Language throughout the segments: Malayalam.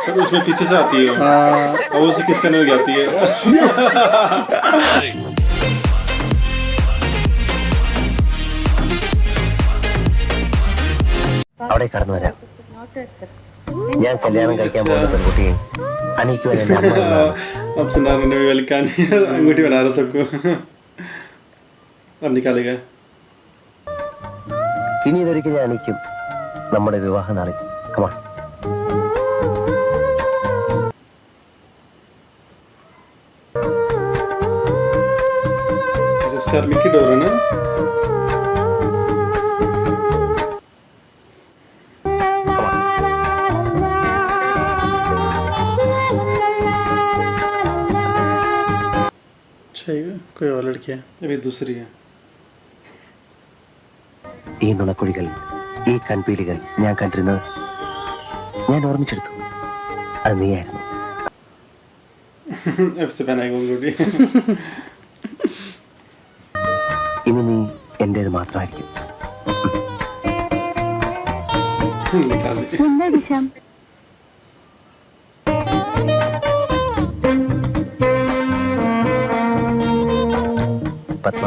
तो उसमें पीछे से आती है और उसे किस करने लगी आती है അവിടെ കടന്നു വരാം. ഞാൻ കല്യാണം കഴിക്കാൻ പോകുന്ന പെൺകുട്ടിയെ അനിക്കുവാൻ എന്റെ അമ്മ अब सुना मैंने भी वेलकम अंगूठी बना रहा सबको अब निकालेगा ഇനി ഇതൊരിക്കൽ ഞാൻ അണിക്കും നമ്മുടെ വിവാഹ നാളിൽ. കമാ स्टार मिकी डोर है ना कोई और लड़की है अभी दूसरी है ഈ നുണക്കുഴികൾ, ഈ കൺപീലികൾ ഞാൻ കണ്ടിരുന്നത് ഞാൻ ഓർമ്മിച്ചെടുത്തു. അത് നീയായിരുന്നു. अब से पहनाएगा अंगूठी ഇനി നീ എന്റേത് മാത്രമായിരിക്കും. निकाल दी എന്താ ദിശാം? പത്മ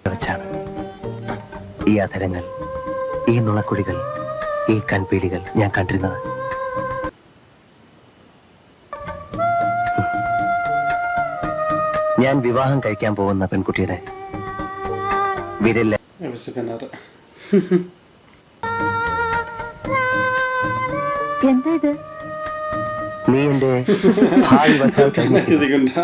വെച്ചാണ് ഈ അധരങ്ങൾ, ഈ നുണക്കുഴികൾ, ഈ കൺപീലികൾ ഞാൻ കണ്ടിരുന്നത്. ഞാൻ വിവാഹം കഴിക്കാൻ പോകുന്ന പെൺകുട്ടിയുടെ വിരലിലെ अब से पहना रहा എന്താ ഇത്? നീ എന്റെ ഭാവി വധു കഴിഞ്ഞു. किसी को ना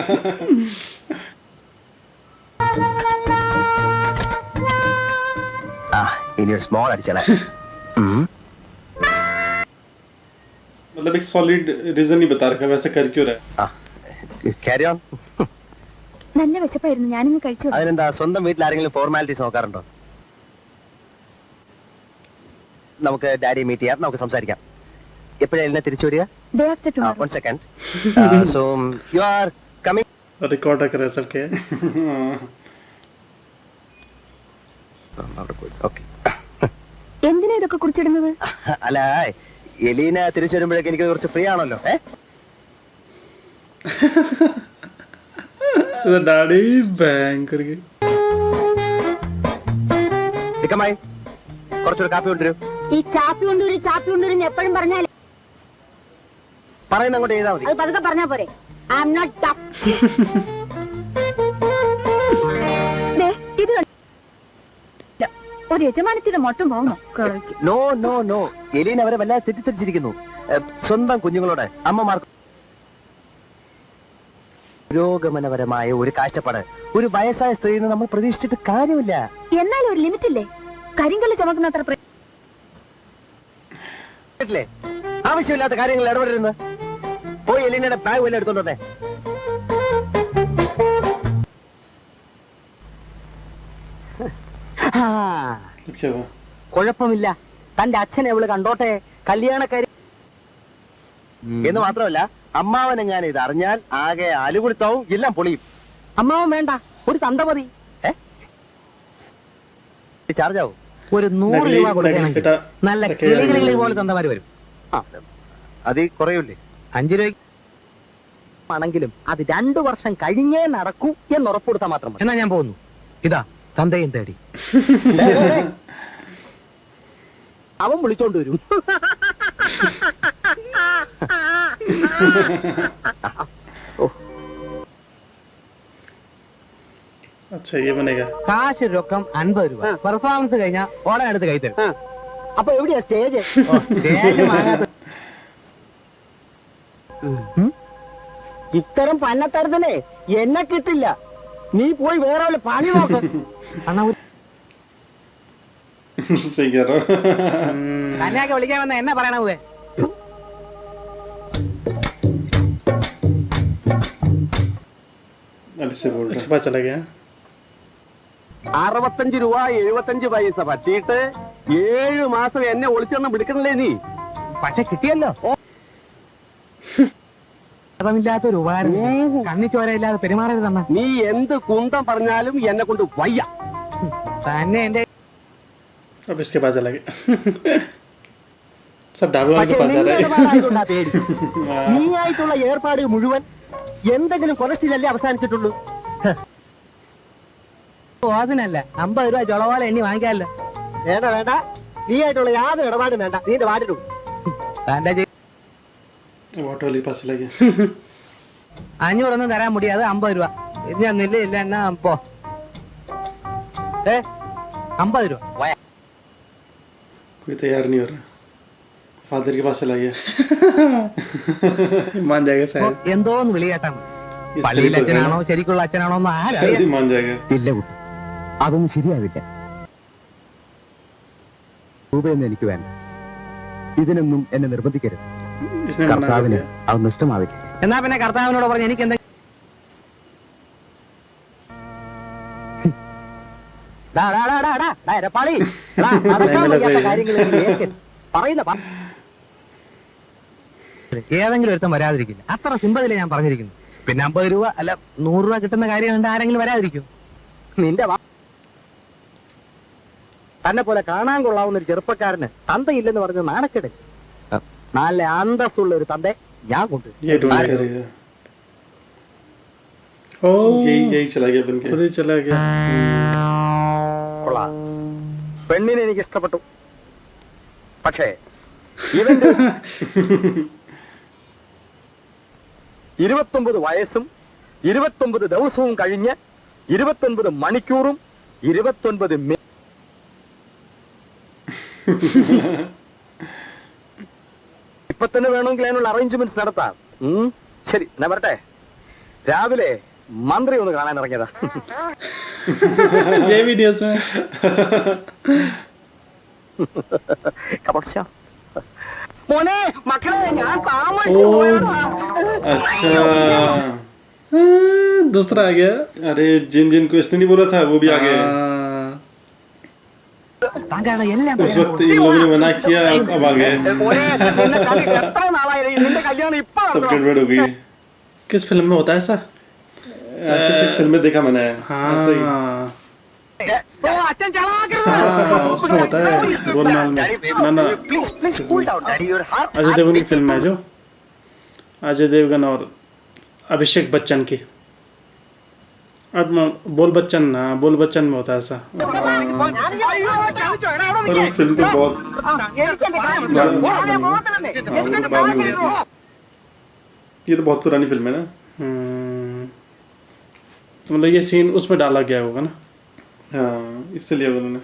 ആ ഇനി ഒരു സ്മോൾ അടിച്ചള. मतलब एक सॉलिड रीजन नहीं बता रखा वैसे कर क्यों रहा ക്യാരി ഓൺ. നല്ല വിശപ്പായിരുന്നു, ഞാനിന്ന് കഴിച്ചു. അതിനെന്താ, സ്വന്തം വീട്ടിൽ ആരെങ്കിലും ഫോർമാലിറ്റീസ് നോക്കാറുണ്ടോ? നമുക്ക് ഡാഡിയെ മീറ്റ് ചെയ്യാം, നമുക്ക് സംസാരിക്കാം. എപ്പോഴാണ് എന്നെ തിരിച്ചു വരിക? Day after tomorrow. 1 second. So you are coming. Record कर सर के Okay. എന്തിനാ ഇതൊക്കെ കുറിച്ചിടുന്നത്? അല്ല, എലീന തിരിച്ചു വരുമ്പോഴേക്ക് എനിക്ക് കുറച്ച് ഫ്രീ ആണല്ലോ. ഡാഡി ബാങ്ക് മായി കുറച്ചൊരു കാപ്പി കൊണ്ടുവരും. ഈ ചാപ്പി കൊണ്ടുവരും എപ്പോഴും പറഞ്ഞാലേ പറയുന്ന അങ്ങോട്ട് ചെയ്താൽ മതി. അത് പതുക്കെ പറഞ്ഞാ പോരെ. I am not tough. ഇത് ഒരു യജമാനത്തിന്റെ മൊട്ടം പോകുന്നു. നോ നോ നോ, എലീന അവരെ വല്ലാതെ തെറ്റിദ്ധരിച്ചിരിക്കുന്നു. സ്വന്തം കുഞ്ഞുങ്ങളോട് അമ്മമാർക്ക് പുരോഗമനപരമായ ഒരു കാഴ്ചപ്പാട് ഒരു വയസ്സായ സ്ത്രീയിൽ നിന്ന് നമ്മൾ പ്രതീക്ഷിച്ചിട്ട് കാര്യമില്ല. എന്നാലും ഒരു ലിമിറ്റ് ഇല്ലേ? കരിങ്കല്ല് ചുമക്കുന്നത്ര ആവശ്യമില്ലാത്ത കാര്യങ്ങൾ ഇടപെടരുന്ന്. പോയി എലീനയുടെ ബാഗ് വല്ല എടുത്തോണ്ട് വന്നേ. കുഴപ്പമില്ല, തന്റെ അച്ഛനെ അവള് കണ്ടോട്ടെ, കല്യാണക്കാരി എന്ന് മാത്രമല്ല അമ്മാവനെങ്ങാൻ ഇത് അറിഞ്ഞാൽ ആകെ അലുകുടുത്താവും, എല്ലാം പൊളിയും. അമ്മാവൻ വേണ്ട, ഒരു തന്ത മതി. ചാർജ് ആവും. ഒരു 100 രൂപ കൊടുക്കണമെങ്കിൽ നല്ല കിളികിളി പോലെ തന്തമാര് വരും. അത് കുറയൂല്ലേ? 5 രൂപ ആണെങ്കിലും അത് 2 വർഷം കഴിഞ്ഞേ നടക്കൂ എന്ന് ഉറപ്പുകൊടുത്താൽ മാത്രം. എന്നാ ഞാൻ പോകുന്നു. ഇതാ തന്തയും തേടി. അവൻ വിളിച്ചോണ്ട് വരും. अच्छा ये बनेगा. കാശ് രൊക്കം 50 രൂപ. പെർഫോമൻസ് കഴിഞ്ഞാൽ ഓടാൻ എടുത്ത് കൈ തരും. അപ്പൊ എവിടെയാ സ്റ്റേജ്? ഇത്തരം പന്നത്തരത്തിനെ എന്നെ കിട്ടില്ല. നീ പോയി വേറെ വല്ല പണി നോക്ക്. सही कह रहा हो. കന്യാക്കെ വിളിക്കാൻ വന്ന എന്നെ പറയണേ. अब से बोल रहा पता चला गया. 65 രൂപ 75 പൈസ പറ്റിയിട്ട് 7 മാസം എന്നെ ഒളിച്ചൊന്നും വിളിക്കണല്ലേ നീ. പക്ഷെ കിട്ടിയല്ലോ. ൊരു ഉപകാരം. കണ്ണി ചോരയില്ലാതെ പെരുമാറരുതെന്ന. നീ എന്ത് കുന്തം പറഞ്ഞാലും എന്നെ കൊണ്ട് വയ്യ. തന്നെ എന്റെ अब इसके पास चला गया सब ढाबे वाले के പക്ഷേ पास जा നിന്റെ रहा है ഇടപാടായതുകൊണ്ടാ പേടി. നീ ആയിട്ടുള്ള ഏർപ്പാട് മുഴുവൻ എന്തെങ്കിലും കൊലസ്റ്റിലല്ലേ അവസാനിച്ചിട്ടുള്ളൂ. ഓ അതിനല്ല 50 രൂപ ചുളവാല എണ്ണി വാങ്ങിക്കാമല്ലോ. വേണ്ട വേണ്ട, നീ ആയിട്ടുള്ള യാതൊരു ഇടപാടും വേണ്ട. നീ എന്റെ വാട്ടിട്ടു തന്റെ ऑटो वाले के पास चला गया 500 തരാൻ മുടിയാതെ 50 രൂപ ഞാൻ നില്ല എന്നാ പോ. 50 രൂപ कोई तैयार नहीं हो रहा फादर के पास चला गया मान जाएगा शायद എന്തോന്ന് വിളി കേട്ടാ ये പള്ളിയിൽ सही तो है അച്ഛനാണോ ना? ശരിക്കുള്ള അച്ഛനാണോ എന്ന് शायद ആരറിയാം. ही मान जाएगा ഇല്ല കുട്ടി, അതൊന്നും ശരിയാവില്ല. രൂപയൊന്നും എനിക്ക് വേണ്ട. ഇതിനൊന്നും എന്നെ നിർബന്ധിക്കരുത്. इसने मना कर കർത്താവിന് दिया അതൊന്നും ഇഷ്ടമാവില്ല. എന്നാ പിന്നെ കർത്താവിനോട് പറഞ്ഞ് എനിക്ക് എന്താ ഏതെങ്കിലും ഒരുത്തം വരാതിരിക്കില്ല. അത്ര സിമ്പിളില് ഞാൻ പറഞ്ഞിരിക്കുന്നു. പിന്നെ 50 രൂപ അല്ല 100 രൂപ കിട്ടുന്ന കാര്യം കണ്ട് ആരെങ്കിലും വരാതിരിക്കും. നിന്റെ തന്നെ പോലെ കാണാൻ കൊള്ളാവുന്ന ഒരു ചെറുപ്പക്കാരന് തന്തയില്ലെന്ന് പറഞ്ഞ നാണക്കേട്. നല്ല അന്തസ്സുള്ള ഒരു തന്റെ ഞാൻ കൊണ്ട് ये ढूंढ करेगा ओ यही चला गया बन के खुद ही चला गया കൊള്ളാം. പെണ്ണിനെ എനിക്ക് ഇഷ്ടപ്പെട്ടു. പക്ഷേ ഇവന്റെ 29 വയസ്സും 29 ദിവസവും കഴിഞ്ഞ് 29 മണിക്കൂറും 29 ഇപ്പൊ തന്നെ വേണമെങ്കിൽ അതിനുള്ള അറേഞ്ച്മെന്റ്സ് നടത്താം. ശരി, ഞാൻ വരട്ടെ. രാവിലെ മന്ത്രി ഒന്ന് കാണാൻ ഇറങ്ങിയതാ. जय वीडियोस में മോനെ മക്കളെ ഞാൻ अच्छा दूसरा आ गया अरे जिनको इसने नहीं बोला था वो भी आ गए उस वक्त इन लोगों ने मना किया अब आ गए सब गड़बड़ हो गई किस फिल्म में होता है ऐसा किसी फिल्म में देखा मैंने हाँ सही हाँ उसमें होता है गोलमाल में ना अजय देवगन की फिल्म है जो अजय देवगन और अभिषेक बच्चन की अब बोल बच्चन हाँ बोल बच्चन में होता है ऐसा पर वो फिल्म तो बहुत ये तो बहुत पुरानी फिल्म है ना तो मतलब ये सीन उसमें डाला गया होगा ना हाँ इसलिए उन्होंने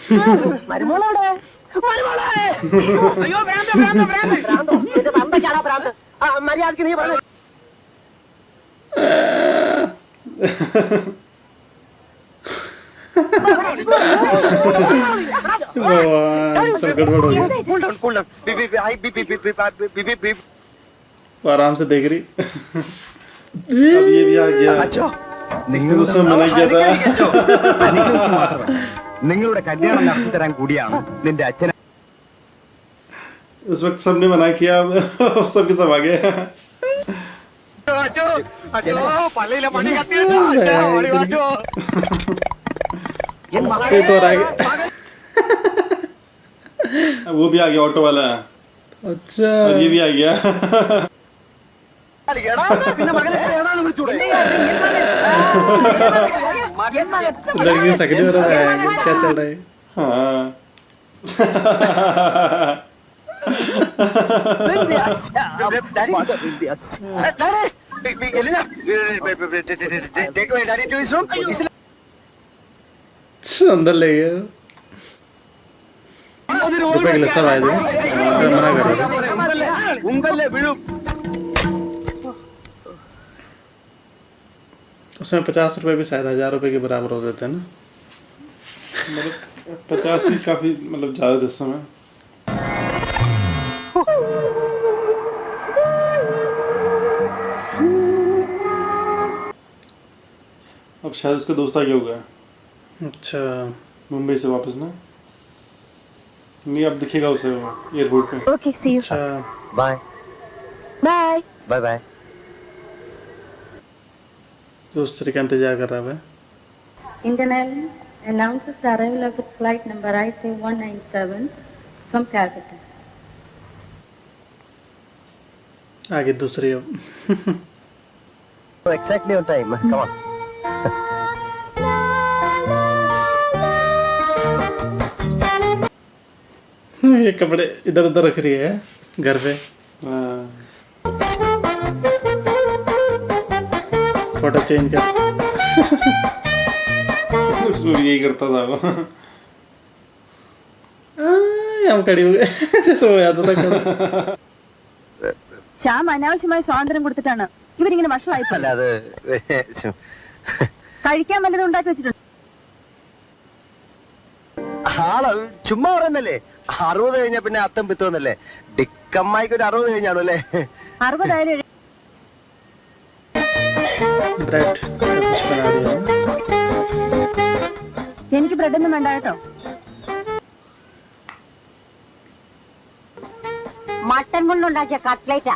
सब गड़बड़ हो गया वो आराम से देख रही अब ये भी आ गया इसने तो सब मना किया था നിങ്ങളുടെ കല്യാണം നടത്തി തരാൻ കൂടിയാണ് നിന്റെ അച്ഛൻ. उस वक्त सबने मना किया सब के सब आ गए ये तो आ गया वो भी आ गया ऑटो वाला अच्छा और ये भी आ गया लड़की सेकंड ईयर में आएंगे क्या चल रहा है हाँ अंदर ले गया रुपए के लिए सब आए थे मना कर रहे थे उसमें 50 रुपए भी शायद 1000 रुपए के बराबर हो जाते हैं ना मतलब 50 भी काफी मतलब ज्यादा थे उस समय अब शायद उसका दोस्त आ गया होगा अच्छा मुंबई से वापस ना नहीं अब दिखेगा उसे एयरपोर्ट पे ओके सी यू अच्छा बाय बाय बाय बाय. दूसरे का इंतजार कर रहा है internet announces the arrival of its flight number IC197 from Calcutta. आगे दूसरी अब Exactly on time. Come on. ये कपड़े इधर उधर रख रही है घर पे। फोटो चेंज कर। उसमें भी यही करता था वो। हम कड़ी हो गए ऐसे सो जाता था कड़ा। ശ്യാം അനാവശ്യമായ സ്വാതന്ത്ര്യം കൊടുത്തിട്ടാണ് ഇവരിങ്ങനെ വഷളായി അല്ല അത് കഴിക്കാൻ വല്ലതും ഉണ്ടാക്കി വെച്ചിട്ടുണ്ട്. ആള് ചുമ്മാ പറയുന്നല്ലേ 60 കഴിഞ്ഞാ പിന്നെ അത്തം പിത്തോന്നല്ലേ. ഡിക്കമ്മായിക്ക് ഒരു 60 കഴിഞ്ഞാണോ അല്ലേ? 60 ആയാലും ब्रेड कुछ बना रही हो। എനിക്ക് ബ്രെഡ് ഒന്നും വേണ്ട കേട്ടോ. മട്ടൻ കൊണ്ടുണ്ടാക്കിയ കട്ട്ലേറ്റാ.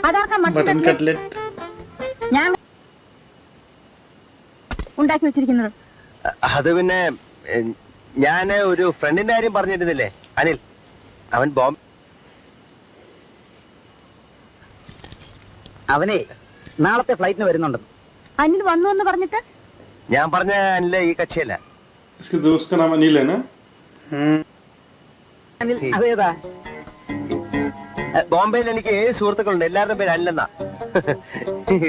അതാർക്കാ मटन മട്ടൻ कटलेट। ഞാൻ ഉണ്ടാക്കി വെച്ചിരിക്കുന്നത്. അത് പിന്നെ ഞാന് ഒരു ഫ്രണ്ടിന്റെ കാര്യം പറഞ്ഞിരുന്നില്ലേ, അനിൽ. അവൻ ബോംബെ. അവനെ നാളത്തെ ഫ്ലൈറ്റിന് വരുന്നുണ്ടെന്ന്. അനിൽ വന്നു എന്ന് പറഞ്ഞിട്ട് ഞാൻ പറഞ്ഞ അനില് ഈ കക്ഷിയല്ല. इसके दोस्त का नाम अनिल है ना? അതേതാ? ബോംബെയിൽ എനിക്ക് 7 സുഹൃത്തുക്കളുണ്ട്. എല്ലാവരുടെയും പേര് അനിലെന്നാ.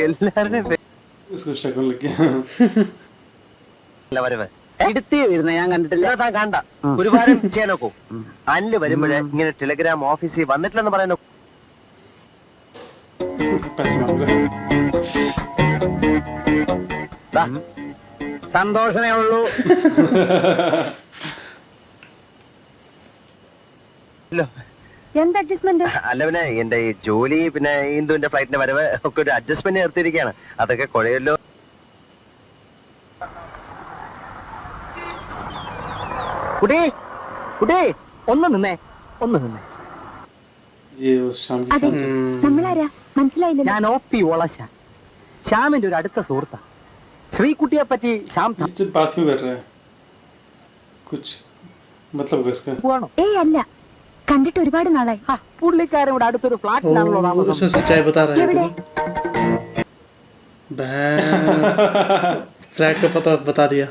എല്ലാവരുടെയും പേര് इसको शक्ल लग गया। വരവ് ഇടുത്തി വരുന്ന ഞാൻ കണ്ടിട്ടില്ല. താൻ കണ്ട ഒരുപാട് ചെയ്യാൻ നോക്കൂ. അനില് വരുമ്പോഴേ ഇങ്ങനെ ടെലിഗ്രാം ഓഫീസിൽ വന്നിട്ടില്ലെന്ന് പറയാൻ നോക്കൂ. पैसे मांग रहा है। ദാ, സന്തോഷമേ ഉള്ളൂ. ഇല്ലോ. എന്ത് അഡ്ജസ്റ്റ്മെന്റ്? അല്ല പിന്നെ എന്റെ ഈ ജോലി പിന്നെ ഇന്ദുവിന്റെ ഫ്ലൈറ്റിന്റെ വരവ് ഒക്കെ ഒരു അഡ്ജസ്റ്റ്മെന്റ് നിർത്തിയിരിക്കുകയാണ്. അതൊക്കെ കുഴയല്ലോ. കുട്ടി കുട്ടി ഒന്ന് നിന്നേ, ഒന്ന് നിന്നേ. ये उस शाम की അതെ, शाम से। നമ്മളാരാ മനസ്സിലായില്ലല്ലോ. ഞാൻ OP ഓളശ, ശ്യാമിന്റെ ഒരു അടുത്ത സുഹൃത്താ. ശ്രീകുട്ടിയെ പറ്റി ശ്യാം इससे बात क्यों कर रहा है? कुछ मतलब क्या इसका? പോവാണോ? ഏയ് അല്ല, കണ്ടിട്ട് ഒരുപാട് നാളായി. പുള്ളിക്കാരൻ ഇവിടെ അടുത്തൊരു ഫ്ലാറ്റിലാണല്ലോ താമസം. उसे सच्चाई बता रहा है എവിടെ? तू। फ्लैट का पता बता दिया।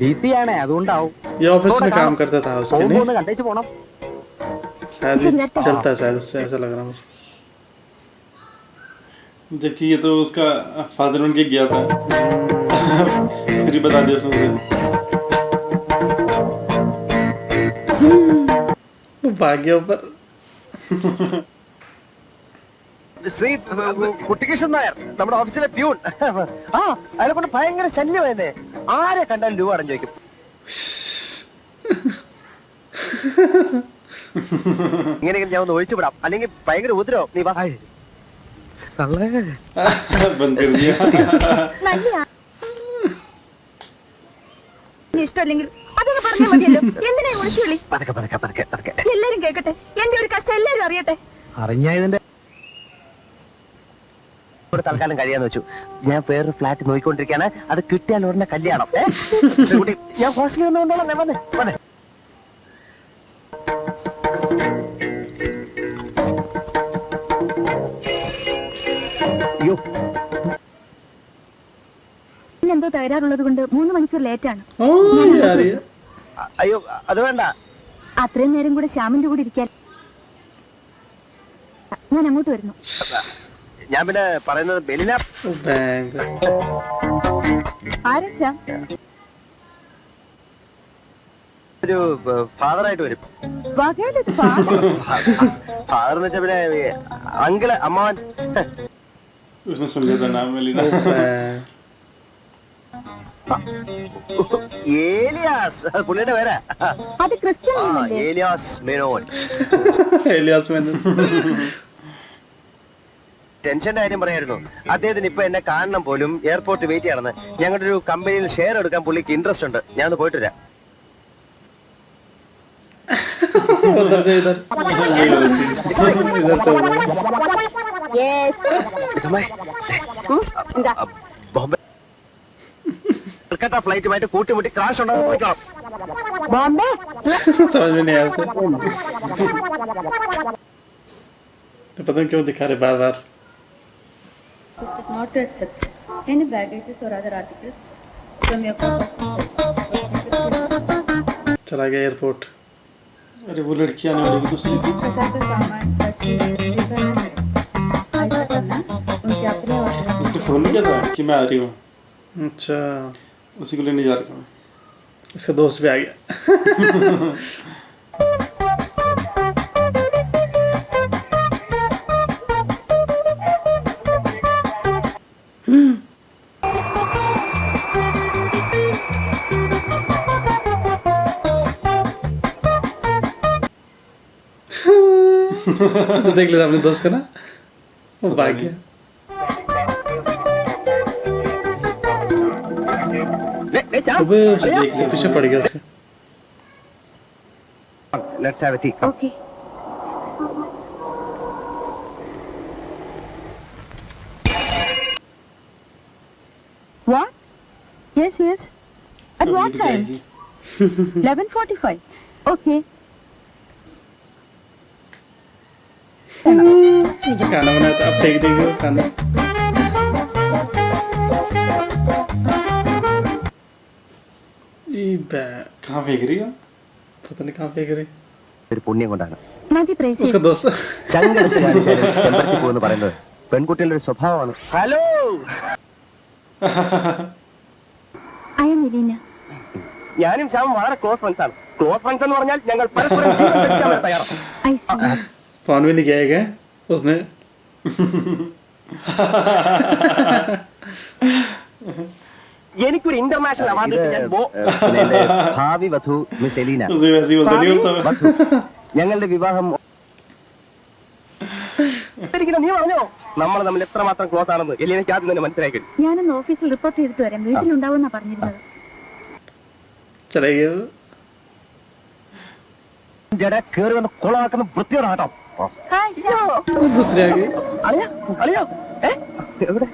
ബിസിയാണേ, അതുകൊണ്ടാവും. ये ऑफिस में काम करता था उसके പോകുമ്പോ नहीं? ഒന്ന് കണ്ടേച്ച് പോണം. शायद ये चलता है शायद उससे, ऐसा लग रहा मुझे। जबकि ये तो उसका फादर बन के गया था। फिर ही बता दिया उसने उसे। वो भाग गया ऊपर। ശ്രീ കുട്ടികൃഷ്ണൻ നായർ, നമ്മുടെ ഓഫീസിലെ പ്യൂൺ. ആ, അയാളെ കൊണ്ട് ഭയങ്കര ശല്യമായിരുന്നേ. ആരെ കണ്ടാലും രൂപ അടഞ്ഞു ചോദിക്കും. ഇങ്ങനെയെങ്കിലും ഞാൻ ഒന്ന് ഒഴിച്ചു വിടാം, അല്ലെങ്കിൽ ഭയങ്കര ഉപദ്രവം. നീ വാ. बंद कर दिया। നല്ലയാ. ഇഷ്ടമല്ലെങ്കിൽ അതൊക്കെ പറഞ്ഞാൽ മതിയല്ലോ. എന്തിനാ വിളിച്ചു വിളി? പതുക്കെ പതുക്കെ പതുക്കെ പതുക്കെ. എല്ലാരും കേൾക്കട്ടെ, എന്റെ ഒരു കഷ്ടം എല്ലാരും അറിയട്ടെ. അറിഞ്ഞതിന്റെ ഇവിടെ തൽക്കാലം കഴിയാന്ന് വെച്ചു. ഞാൻ വേറൊരു ഫ്ലാറ്റ് നോക്കിക്കൊണ്ടിരിക്കാണ്. അത് കിട്ടിയാൽ ഉടനെ കല്യാണം. ശ്രീകുട്ടി, ഞാൻ ഹോസ്റ്റലിൽ വന്നുകൊണ്ടോളാം. ഞാൻ വന്നേ വന്നേ. അയ്യോ, എന്തോ തകരാറുള്ളത് കൊണ്ട് 3 മണിക്കൂർ ലേറ്റാണ്. ओ यार ये അയ്യോ, അത് വേണ്ട. അത്രയും നേരം കൂടെ ശ്യാമിന്റെ കൂടെ ഇരിക്കാൻ ഞാൻ അങ്ങോട്ട് വരുന്നു. ഞാൻ പിന്നെ പറയുന്നത് ബെലിന बैंक। ആരാ ശ്യാം? ഒരു ഫാദറായിട്ട് വരും. വകയിലൊരു ഫാദർ. ഫാദർ എന്ന് വെച്ചാൽ പിന്നെ അങ്കിള്, അമ്മാവൻ. उसने सुन लिया था नाम मेलिना। ഏലിയാസ്, അത് പുള്ളിയുടെ പേരാ. അത് ക്രിസ്ത്യൻ ആ, ആണല്ലേ? ഏലിയാസ് മേനോൻ. एलियास मैंने। ടെൻഷന്റെ കാര്യം പറയായിരുന്നു. അദ്ദേഹത്തിന് ഇപ്പൊ എന്നെ കാണണം പോലും എയർപോർട്ട് വെയിറ്റ് ചെയ്യണമെന്ന്. ഞങ്ങളുടെ ഒരു കമ്പനിയിൽ ഷെയർ എടുക്കാൻ പുള്ളിക്ക് ഇൻട്രസ്റ്റ് ഉണ്ട്. ഞാൻ ഒന്ന് പോയിട്ട് വരാം. उधर से इधर। इधर से उधर। Yes. ഇതമ്മേ, എന്താ? ബോംബെ കൽക്കട്ട ഫ്ലൈറ്റുമായിട്ട് കൂട്ടിമുട്ടി ക്രാഷ് ഉണ്ടാകുന്ന പോയിക്കോളാം. बॉम्बे समझ में नहीं आया उसे तो पता नहीं क्यों दिखा रहे बार बार Requested not to accept any baggages or other articles from your property. चला गया एयरपोर्ट अरे वो लड़की आने वाली है दूसरी प्रसाद का सामान रखने स्वीकार न करें। ऐसा करना उनके अपने और उसने फोन किया था कि मैं आ रही हूँ अच्छा उसी को लेने जा रहा हूँ इसका दोस्त भी आ गया तो देख लेता अपने दोस्त का ना वो भाग गया अबे उसे देख लिया पीछे पड़ गया उसके Let's have a tea. Okay. What? Yes, yes. At अब what ये भी time? जाएगी 11:45. Okay. मुझे खाना बनाया था अब फेंक देंगे वो खाना कहाँ फेंक रही हो पता नहीं कहाँ फेंक रही ഒരു പുണ്യം കൊണ്ടാണ് മതി പ്രേസി. उसका दोस्त ചങ്കെടുത്ത് കാണിച്ചാലും ചെമ്പരത്തി പൂവെന്ന് പറയുന്നത് പെൺകുട്ടികളുടെ ഒരു സ്വഭാവമാണ്. Hello, I am Irina. ഞാനും ശ്യാമും വളരെ ക്ലോസ് ഫ്രണ്ട്സ് ആണ്. ക്ലോസ് ഫ്രണ്ട്സ് എന്ന് പറഞ്ഞാൽ ഞങ്ങൾ പരസ്പരം ജീവൻ ധരിക്കാൻ വരെ തയ്യാറാണ്. I see. फोन भी नहीं किया है क्या उसने എനിക്കൊരു ഇന്റർനാഷണൽ അവാർഡ് ഭാവി വധു മിസ് എലീന. उसे वैसे ही बोलता नहीं होता വധു, ഞങ്ങളുടെ വിവാഹം നീ പറഞ്ഞോ നമ്മൾ തമ്മിൽ എത്രമാത്രം ക്ലോസ് ആണെന്ന് എലീനയ്ക്ക് ആദ്യം തന്നെ മനസ്സിലാക്കി. ഞാനൊന്ന് ഓഫീസിൽ റിപ്പോർട്ട് ചെയ്തിട്ട് വരാം. വീട്ടിലുണ്ടാവുമെന്നാ പറഞ്ഞിരുന്നത്. चला गया കേറി വന്ന് കൊളാക്കുന്ന വൃത്തിയോടെ കേട്ടോ. दूसरे आगे അളിയാ, അളിയാ, എവിടെ?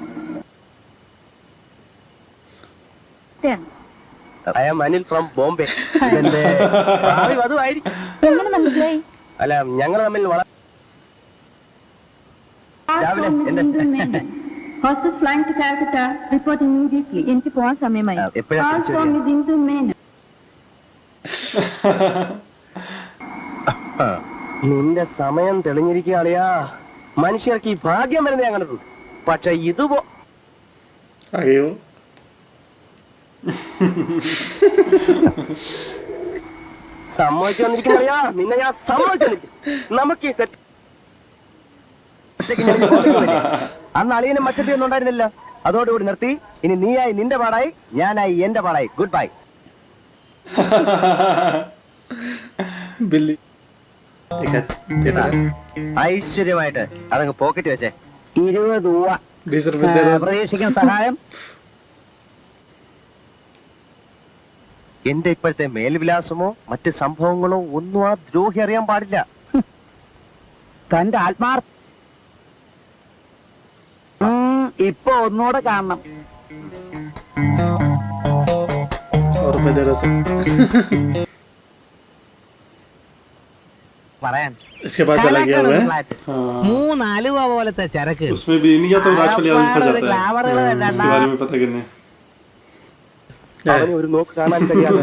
I am Anil from Bombay. ഇതെന്റെ ഭാവി വധുവായിരിക്കും. എങ്ങനെ മനസ്സിലായി? അല്ല, ഞങ്ങൾ തമ്മിൽ രാവിലെ എന്റെ Hostess flying to Calcutta, report immediately. എനിക്ക് പോവാൻ സമയമായി. എപ്പോഴാ Call from Bindu Menon. നിന്റെ സമയം തെളിഞ്ഞിരിക്കുകയാളിയാ. മനുഷ്യർക്ക് ഈ ഭാഗ്യം വരുന്നേ ഞാൻ കണ്ടിട്ടുള്ളൂ. പക്ഷെ ഇതുപോ आगे हो സമ്മതിച്ചു വന്നിരിക്കുന്നറിയാ. നിന്നെ ഞാൻ സമ്മതിച്ചു വന്നിരിക്കും. നമുക്ക് ഈ സെറ്റ് അന്ന് അളിയനും മച്ചപ്പി ഒന്നും ഉണ്ടായിരുന്നില്ല. അതോടുകൂടി നിർത്തി. ഇനി നീയായി നിന്റെ പാടായി, ഞാനായി എന്റെ പാടായി. Good bye. बिल्ली ഐശ്വര്യമായിട്ട് അതങ്ങ് പോക്കറ്റ് വെച്ചേ. 20 രൂപ 20 रुपए दे रहा പ്രതീക്ഷിക്കുന്ന സഹായം. എന്റെ ഇപ്പോഴത്തെ മേൽവിലാസമോ മറ്റ് സംഭവങ്ങളോ ഒന്നും ആ ദ്രോഹി അറിയാൻ പാടില്ല. തന്റെ ആത്മാർ ഇപ്പൊ ഒന്നുകൂടെ കാണണം. और रुपए दे रहा പറയാൻ इसके बाद चला गया हुआ है हाँ 3 ആലുവ പോലത്തെ ചരക്ക് उसमें भी नहीं जाता राजपाल यादव फंस जाता है उसके बारे में पता करने അവനെ ഒരു നോക്ക് കാണാൻ കഴിയാതെ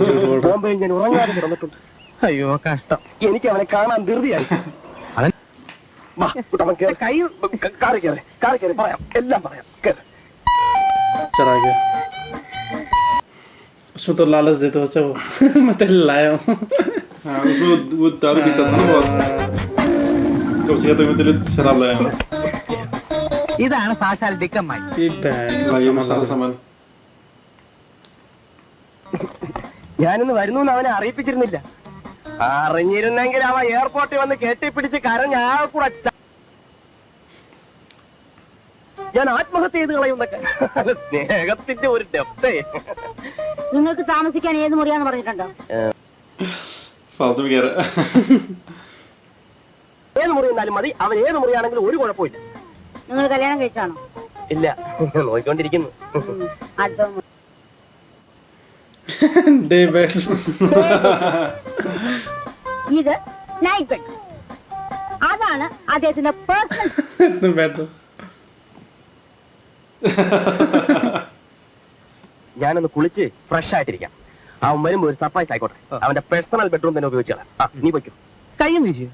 ബോംബെയിൽ ഞാൻ ഉറങ്ങാതെ കിടന്നിട്ടുണ്ട്. അയ്യോ കഷ്ടം. എനിക്ക് അവനെ കാണാൻ ധൃതിയായി. വാ, കുട്ടപ്പൻ കേറ്. കാറി കയറി പറയാം, എല്ലാം പറയാം. കേറ്. चला गया उसमें तो लालच देते वैसे वो मैं तेरे लाया हूँ हाँ उसमें वो दारू पीता था ना बहुत कब से कहता मैं तेरे शराब लाया हूँ ഇതാണ് സാക്ഷാൽ ഡിക്കമ്മായി. ये बैग भाई सारा सामान ഞാനിന്ന് വരുന്നു അവനെ അറിയിപ്പിച്ചിരുന്നില്ല. അറിഞ്ഞിരുന്നെങ്കിൽ അവ എയർപോർട്ടിൽ വന്ന് കെട്ടിപ്പിടിച്ച് കരഞ്ഞ ആ കൂടെ ഞാൻ ആത്മഹത്യ ചെയ്ത് കളയുന്നൊക്കെ. സ്നേഹത്തിന്റെ ഒരു ഡെപ്തേ. നിങ്ങൾക്ക് താമസിക്കാൻ ഏത് മുറിയാന്ന് പറഞ്ഞിട്ടുണ്ടോ? फालतू में कह रहा ഏത് മുറി എന്നാലും മതി. അവൻ ഏത് മുറിയാണെങ്കിലും ഒരു കുഴപ്പമില്ല. നിങ്ങൾ കല്യാണം കഴിച്ചാണോ? ഇല്ല, നോക്കിക്കൊണ്ടിരിക്കുന്നു. അടുത്ത ഡേ ബെഡ് ഇത് നൈറ്റ് ബെഡ്. അതാണ് അദ്ദേഹത്തിന്റെ പേഴ്സണൽ. ബെഡ് ഞാനൊന്ന് കുളിച്ച് ഫ്രഷ് ആയിട്ടിരിക്കാം. അവൻ വരുമ്പോ ഒരു സർപ്രൈസ് ആയിക്കോട്ടെ. അവന്റെ പേഴ്സണൽ ബെഡ്റൂം തന്നെ ഉപയോഗിച്ചാൽ നീ പോയിക്കും. കഴിയും വീശു.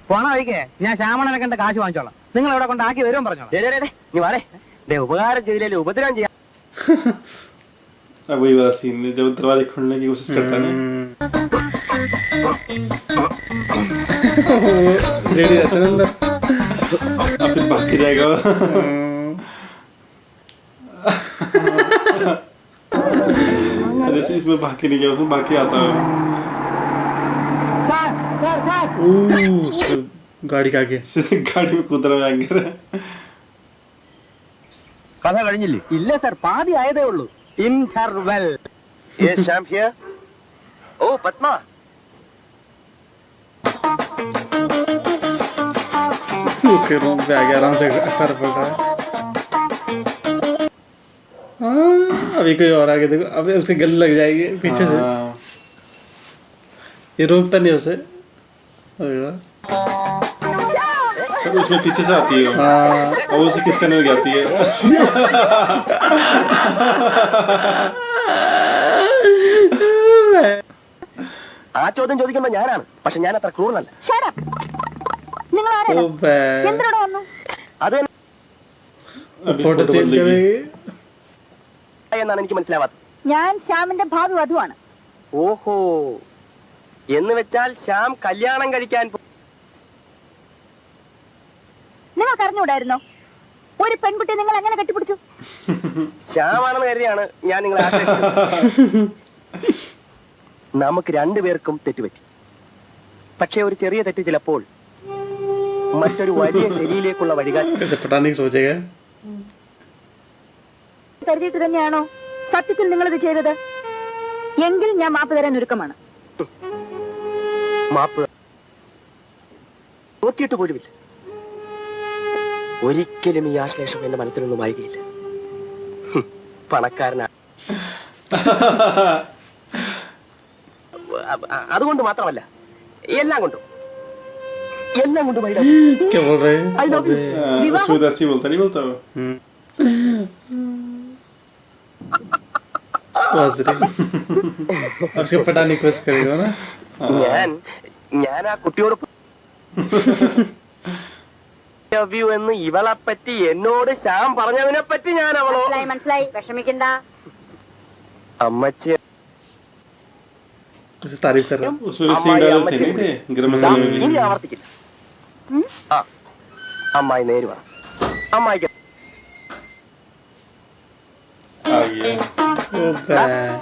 പോണ വഴിക്കേ ഞാൻ ശ്യാമണനെ കണ്ട കാശ് വാങ്ങിച്ചോളാം. നിങ്ങൾ എവിടെ കൊണ്ടാക്കി വരും പറഞ്ഞോളാം. നീ വാടേ ഉപകാരം ചെയ്തില്ലേ ഉപദ്രവം ചെയ്യാം. अब वही वाला सीन है जब दरवाजे खोलने की कोशिश करता है ना, रेडी रहता है अंदर, अब फिर भाग के जाएगा जैसे इसमें भाग के नहीं गया, उसमें भाग के आता है उसको गाड़ी के आगे सीधे गाड़ी में कूद रहा है आगे. കഥ കഴിഞ്ഞില്ലേ? ഇല്ല സർ, പാതി ആയതേ ഉള്ളൂ. ഇന്റർവെൽ. Yes Shyam here. ഓ പത്മ. उसके रूम पे आ गया, आराम से कर पड़ रहा है. अभी कोई और आगे देखो, अभी उसके गले लग जाएगी पीछे से. ये रोकता नहीं उसे. तो उसमें पीछे से आती है और उसे किस करने लग जाती है. ആ ചോദ്യം ചോദിക്കുമ്പോ ഞാനാണ്, പക്ഷെ ഞാൻ അത്ര ക്രൂരനല്ല. നിങ്ങൾ ആരാണ്? എന്തിനോട് വന്നു? അത് ഫോട്ടോ ചേഞ്ച് എന്നാണ് എനിക്ക് മനസ്സിലാവാത്തത്. ഞാൻ ശ്യാമിന്റെ ഭാവി വധുവാണ്. ഓഹോ, എന്ന് വെച്ചാൽ ശ്യാം കല്യാണം കഴിക്കാൻ നിങ്ങൾക്ക് അറിഞ്ഞുകൂടായിരുന്നോ? ഒരു പെൺകുട്ടി നിങ്ങൾ എങ്ങനെ കെട്ടിപ്പിടിച്ചു? ശ്യാമാണെന്ന് കരുതിയാണ് ഞാൻ നിങ്ങളെ ആശ്രയിച്ചത്. നമുക്ക് രണ്ടുപേർക്കും തെറ്റുപറ്റി. പക്ഷെ ഒരു ചെറിയ തെറ്റ് ചിലപ്പോൾ മറ്റൊരു വലിയ ശരിയിലേക്കുള്ള വഴികാട്ടി. കരുതിയിട്ട് തന്നെയാണോ സത്യത്തിൽ നിങ്ങളിത് ചെയ്തത്? എങ്കിൽ ഞാൻ മാപ്പ് തരാൻ ഒരുക്കമാണ്. മാപ്പ് നോക്കിയിട്ട് പോലുമില്ല. ഒരിക്കലും ഈ ആശ്ലേഷം എന്റെ മനസ്സിൽ നിന്നും വായികയില്ല. പണക്കാരനാണ്, അതുകൊണ്ട് മാത്രമല്ല എല്ലാം കൊണ്ടും क्या बोल रहे हैं? उसमें ऐसे ही बोलता नहीं बोलता वो. उसके पटाने की कोशिश करेगा ना. ഞാൻ ആ കുട്ടിയോട് എന്ന് ഇവളെ പറ്റി എന്നോട് ശ്യാം പറഞ്ഞതിനെ പറ്റി ഞാൻ അവളോ മനസ്സിലായി, വിഷമിക്കണ്ട. അമ്മച്ചി तारीफ कर रहा है. उसमें सीन डायलॉग थे नहीं थे गरम मसाले में. ഇനി ആവർത്തിക്കില്ല. അമ്മായി നേര് പറ. അമ്മായിക്ക്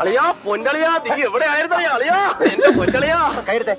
അളിയാ പൊന്നളിയാ നീ എവിടെ ആയിരുന്നു അളിയാ? എന്റെ പൊന്നളിയാ കയറുതേ.